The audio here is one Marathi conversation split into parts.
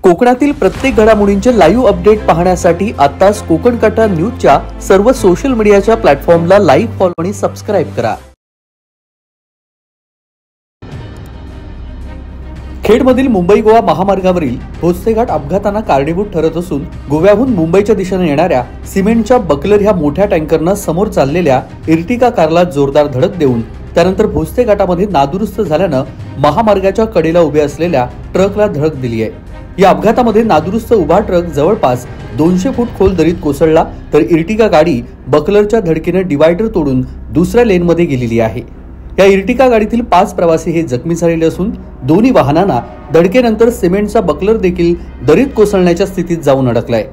कोकणातील प्रत्येक घडामोडींचे लाईव्ह अपडेट पाहण्यासाठी आताच कोकण कटा न्यूजच्या सर्व सोशल मीडियाच्या प्लॅटफॉर्मला लाईक, फॉलो आणि सबस्क्राईब करा। खेडमधील मुंबई गोवा महामार्गावरील भोसलेघाट अपघातांना कारणीभूत ठरत असून गोव्याहून मुंबईच्या दिशेने येणाऱ्या सिमेंटच्या बकलर ह्या मोठ्या टँकरनं समोर चाललेल्या इर्टिगा कारला जोरदार धडक देऊन त्यानंतर भोसलेघाटामध्ये नादुरुस्त झाल्यानं महामार्गाच्या कडेला उभे असलेल्या ट्रकला धडक दिली आहे। या अपघातामध्ये नादुरुस्त उभा ट्रक जवळपास 200 फूट खोल दरीत कोसळला तर इर्टिगा गाडी बकलरच्या धडकेने डिवायडर तोडून दुसऱ्या लेनमध्ये गेलेली आहे। या इर्टिगा गाडीतील 5 प्रवासी हे जखमी झालेले असून दोन्ही वाहनांना धडकेनंतर सिमेंटचा बकलर देखील दरीत कोसळण्याच्या स्थितीत जाऊन अडकलाय।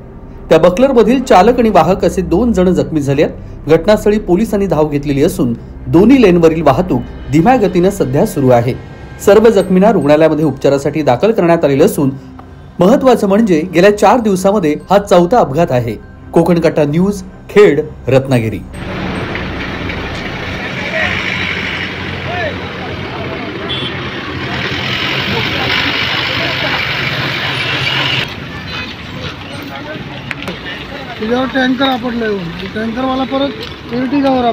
त्या बकलरमधील चालक आणि वाहक असे 2 जण जखमी झाले आहेत। घटनास्थळी पोलिसांनी धाव घेतलेली असून दोन्ही लेनवरील वाहतूक धीम्या गतीने सध्या सुरू आहे। सर्व जखमींना रुग्णालयामध्ये उपचारासाठी दाखल करण्यात आलेले असून महत्त्वाचं म्हणजे गेल्या 4 दिवसांमध्ये हा 4था अपघात आहे। कोकण कटा न्यूज, खेड, रत्नागिरी। टँकर आपटला टँकरवाला परत इर्टिगावर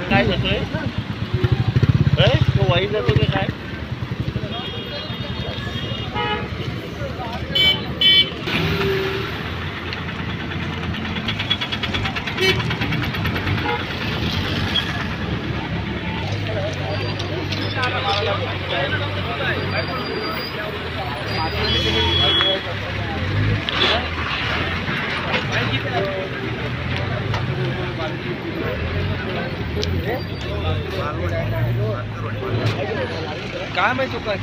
काय होतोय तो वाईट जातो की काय? काय माहिती काय